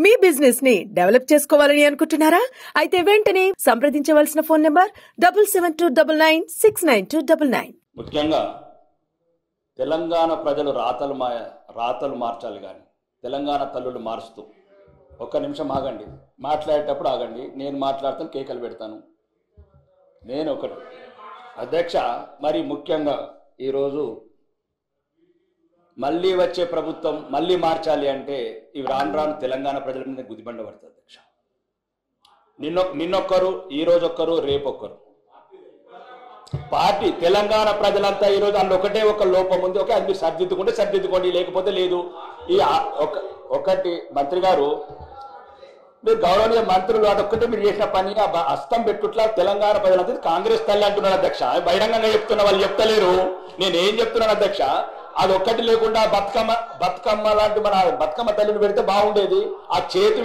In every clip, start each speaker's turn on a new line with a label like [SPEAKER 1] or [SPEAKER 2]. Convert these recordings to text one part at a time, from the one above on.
[SPEAKER 1] మీ business ని develop చేసుకోవాలని అనుకుంటున్నారా? అయితే వెంటనే సంప్రదించవలసిన ఫోన్ నంబర్ 7729969299.
[SPEAKER 2] ముఖ్యంగా తెలంగాణ ప్రజలు రాతలు మార్చాలి కానీ తెలంగాణ తల్లులు మారుస్తూ ఒక్క నిమిషం ఆగండి, మాట్లాడేటప్పుడు ఆగండి. నేను మాట్లాడతాను, కేకలు పెడతాను. నేను ఒకటి అధ్యక్ష, మరి ముఖ్యంగా ఈరోజు మళ్ళీ వచ్చే ప్రభుత్వం మళ్ళీ మార్చాలి అంటే ఇవి రాను తెలంగాణ ప్రజల మీద గుదిబండ పడుతుంది అధ్యక్ష. నిన్నొక్కరు, ఈరోజొక్కరు, రేపొక్కరు. పార్టీ తెలంగాణ ప్రజలంతా ఈరోజు అందులో ఒకటే ఒక లోపం ఉంది. ఓకే, అది మీరు సరిదిద్దుకోండి, లేకపోతే లేదు. ఈ ఒకటి మంత్రి గారు, మీరు గౌరవనీయ మంత్రులు అదొక్కటే మీరు చేసిన పని అస్తం పెట్టుట్లా తెలంగాణ ప్రజలంతా కాంగ్రెస్ తల్లి అంటున్నారు అధ్యక్ష. బహిరంగంగా చెప్తున్న వాళ్ళు చెప్తలేరు, నేనేం చెప్తున్నాను అధ్యక్ష. అది ఒక్కటి లేకుండా బతుకమ్మ లాంటి మన బతుకమ్మ తల్లిని పెడితే బాగుండేది. ఆ చేతి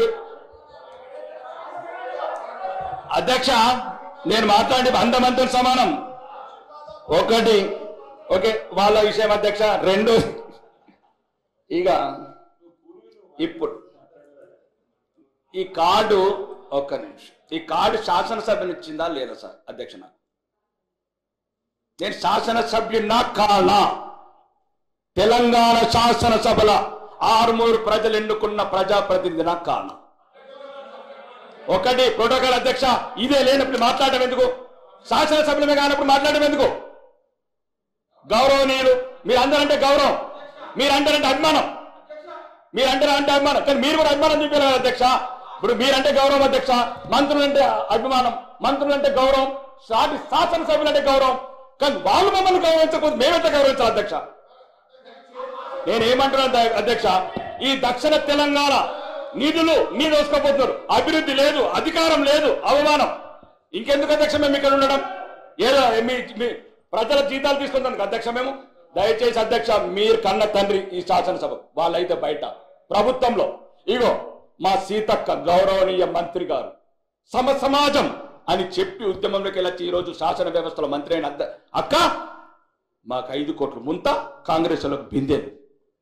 [SPEAKER 2] అధ్యక్ష, నేను మాట్లాడి 100 మంత్రులు సమానం. ఒకటి ఓకే వాళ్ళ విషయం అధ్యక్ష. రెండు, ఇక ఇప్పుడు ఈ కార్డు, ఒక్క నిమిషం, ఈ కార్డు శాసనసభ్యుని ఇచ్చిందా లేదా సార్ అధ్యక్ష? నేను శాసనసభ్యున్నా కానా? తెలంగాణ శాసనసభల 6 ప్రజలు ఎన్నుకున్న ప్రజాప్రతినిధినా కానా? ఒకటి ప్రోటోకాల్ అధ్యక్ష, ఇదే లేనప్పుడు మాట్లాడడం ఎందుకు? శాసనసభ్యులమే కానప్పుడు మాట్లాడడం ఎందుకు? గౌరవనీయులు, మీరందరంటే గౌరవం, మీరందరంటే అభిమానం, మీరంటే అభిమానం, కానీ మీరు కూడా అభిమానం చూపించాలి అధ్యక్ష. ఇప్పుడు మీరంటే గౌరవం అధ్యక్ష, మంత్రులంటే అభిమానం, మంత్రులంటే గౌరవం, శాసనసభ్యులంటే గౌరవం, కానీ వాళ్ళు మమ్మల్ని గౌరవించకపోతే మేమెంత గౌరవించాలి అధ్యక్ష? నేనేమంటున్నాను అధ్యక్ష, ఈ దక్షిణ తెలంగాణ నిధులు మీరు దోసుకోపోతున్నారు. అభివృద్ధి లేదు, అధికారం లేదు, అవమానం. ఇంకెందుకు అధ్యక్ష మేము ఇక్కడ ఉండడం? ఏదో మీ ప్రజల జీతాలు తీసుకుంటాను అధ్యక్ష మేము. దయచేసి అధ్యక్ష, మీరు కన్న తండ్రి ఈ శాసనసభ, వాళ్ళైతే బయట ప్రభుత్వంలో. ఇగో మా సీతక్క గౌరవనీయ మంత్రి గారు సమాజం అని చెప్పి ఉద్యమంలోకి వెళ్ళొచ్చి ఈరోజు శాసన వ్యవస్థలో మంత్రి అయిన అక్క, మాకు 5 కోట్లు ముంత, కాంగ్రెస్ లో బిందేది.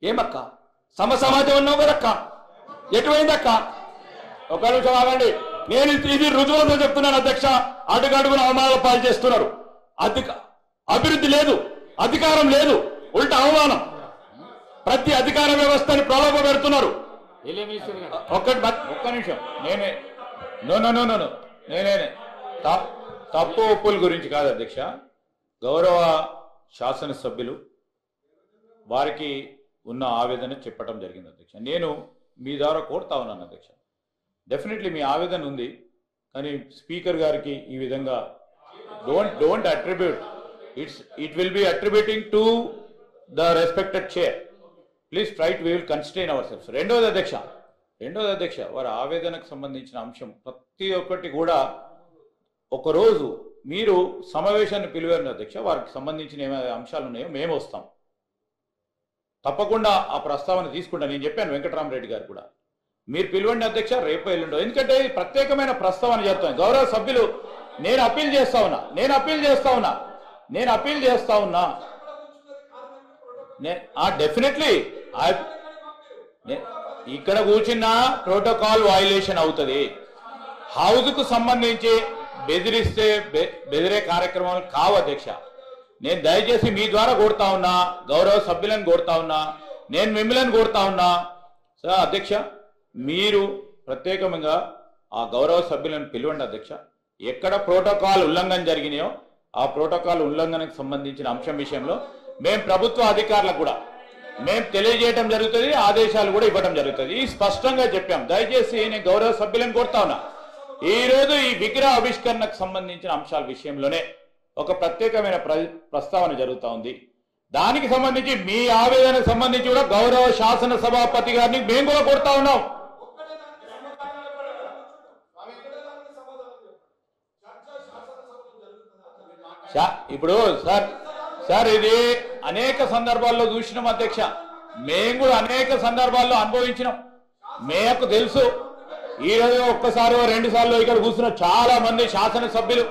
[SPEAKER 2] ఏమక్క సమాజం ఉన్నావు కదక్క, ఎటువైంది అక్క? ఒక నిమిషం ఆగండి, నేను ఇది రుజువులతో చెప్తున్నాను అధ్యక్ష. అడుగడుగున అవమానాల పాలు చేస్తున్నారు. అభివృద్ధి లేదు, అధికారం లేదు, ఉల్టా అవమానం. ప్రతి అధికార వ్యవస్థని ప్రలోభ పెడుతున్నారు. ఒక్క నిమిషం, నేనే తప్పు ఒప్పుల గురించి కాదు అధ్యక్ష. గౌరవ శాసనసభ్యులు వారికి ఉన్న ఆవేదన చెప్పడం జరిగింది అధ్యక్ష. నేను మీ ద్వారా కోరుతా ఉన్నాను అధ్యక్ష, డెఫినెట్లీ మీ ఆవేదన ఉంది, కానీ స్పీకర్ గారికి ఈ విధంగా don't attribute, it will be attributing to the respected chair. Please try to, we will constrain our selves. రెండోది అధ్యక్ష, వారి ఆవేదనకు సంబంధించిన అంశం ప్రతి ఒక్కటి కూడా ఒకరోజు మీరు సమావేశాన్ని పిలివారు అధ్యక్ష, వారికి సంబంధించిన ఏమైనా అంశాలు ఉన్నాయో మేము వస్తాం, తప్పకుండా ఆ ప్రస్తావన తీసుకుంటా. నేను చెప్పాను వెంకటరామరెడ్డి గారు కూడా, మీరు పిలవండి అధ్యక్ష, రేపు ఎల్లుండో. ఎందుకంటే ఇది ప్రత్యేకమైన ప్రస్తావన చెప్తాను. గౌరవ సభ్యులు, నేను అప్పీల్ చేస్తా ఉన్నా డెఫినెట్లీ ఇక్కడ కూర్చున్న ప్రోటోకాల్ వయలేషన్ అవుతుంది. హౌస్ కు సంబంధించి బెదిరే కార్యక్రమాలు కావు అధ్యక్ష. నేను దయచేసి మీ ద్వారా కోరుతా ఉన్నా, గౌరవ సభ్యులను కోరుతా ఉన్నా, నేను మిమ్మల్ని కోరుతా ఉన్నా. సార్ అధ్యక్ష, మీరు ప్రత్యేకంగా ఆ గౌరవ సభ్యులను పిలవండి అధ్యక్ష. ఎక్కడ ప్రోటోకాల్ ఉల్లంఘన జరిగినాయో ఆ ప్రోటోకాల్ ఉల్లంఘనకు సంబంధించిన అంశం విషయంలో మేము ప్రభుత్వ అధికారులకు కూడా మేము తెలియజేయడం జరుగుతుంది, ఆదేశాలు కూడా ఇవ్వడం జరుగుతుంది. స్పష్టంగా చెప్పాం. దయచేసి నేను గౌరవ సభ్యులను కోరుతా ఉన్నా, ఈరోజు ఈ విగ్రహ ఆవిష్కరణకు సంబంధించిన అంశాల విషయంలోనే ఒక ప్రత్యేకమైన ప్రస్తావన జరుగుతూ ఉంది. దానికి సంబంధించి మీ ఆవేదనకు సంబంధించి కూడా గౌరవ శాసన సభాపతి గారిని మేము కూడా కోరుతా ఉన్నాం. ఇప్పుడు సార్ ఇది అనేక సందర్భాల్లో చూసినాం అధ్యక్ష, మేము కూడా అనేక సందర్భాల్లో అనుభవించినాం, మేకు తెలుసు. ఈరోజు ఒక్కసారి 2 సార్లు ఇక్కడ కూర్చున్న చాలా మంది శాసనసభ్యులు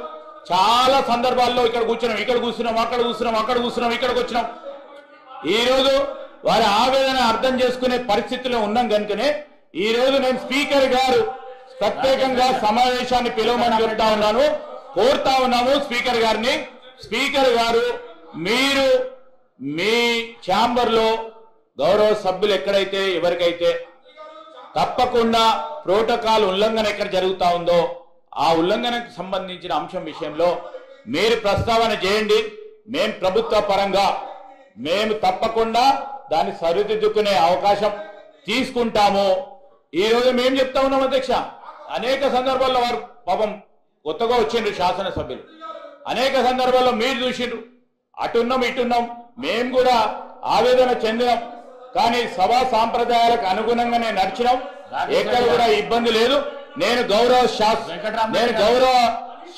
[SPEAKER 2] చాలా సందర్భాల్లో ఇక్కడ కూర్చున్నాం, అక్కడ కూర్చున్నాం, ఇక్కడికి వచ్చినాం. ఈరోజు వారి ఆవేదన అర్థం చేసుకునే పరిస్థితిలో ఉన్నాం కనుకనే ఈ రోజు నేను స్పీకర్ గారు ప్రత్యేకంగా సమావేశాన్ని పిలవమని చెప్తా ఉన్నాను, కోరుతా ఉన్నాము స్పీకర్ గారిని. స్పీకర్ గారు, మీరు మీ ఛాంబర్ లో గౌరవ సభ్యులు ఎక్కడైతే ఎవరికైతే తప్పకుండా ప్రోటోకాల్ ఉల్లంఘన ఎక్కడ జరుగుతా ఉందో ఆ ఉల్లంఘనకు సంబంధించిన అంశం విషయంలో మీరు ప్రస్తావన చేయండి. మేము ప్రభుత్వ పరంగా మేము తప్పకుండా దాన్ని సరిదిద్దుకునే అవకాశం తీసుకుంటాము. ఈ రోజు మేము చెప్తా ఉన్నాం అధ్యక్ష, అనేక సందర్భాల్లో వారు పాపం కొత్తగా వచ్చిండ్రు శాసనసభ్యులు, అనేక సందర్భాల్లో మీరు చూసిండ్రు, అటున్నాం ఇటున్నాం, మేము కూడా ఆవేదన చెందినాం. కానీ సభా సాంప్రదాయాలకు అనుగుణంగానే నడిచినాం, ఎక్కడ కూడా ఇబ్బంది లేదు. నేను గౌరవ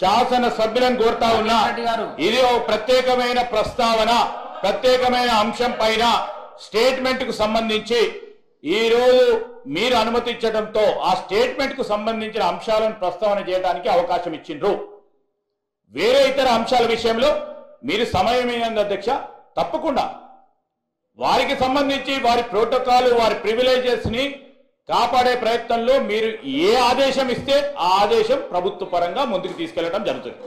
[SPEAKER 2] శాసన సభ్యులను కోరుతా ఉన్నా, ఇది ఒక ప్రత్యేకమైన ప్రస్తావన, ప్రత్యేకమైన అంశం పైన స్టేట్మెంట్ కు సంబంధించి ఈ రోజు మీరు అనుమతించడంతో ఆ స్టేట్మెంట్ కు సంబంధించిన అంశాలను ప్రస్తావన చేయడానికి అవకాశం ఇచ్చిండ్రు. వేరే ఇతర అంశాల విషయంలో మీరు సమయం ఏంది అధ్యక్ష, తప్పకుండా వారికి సంబంధించి వారి ప్రోటోకాల్ వారి ప్రివిలేజెస్ ని కాపాడే ప్రయత్నంలో మీరు ఏ ఆదేశం ఇస్తే ఆ ఆదేశం ప్రభుత్వ పరంగా ముందుకు తీసుకెళ్లడం జరుగుతుంది.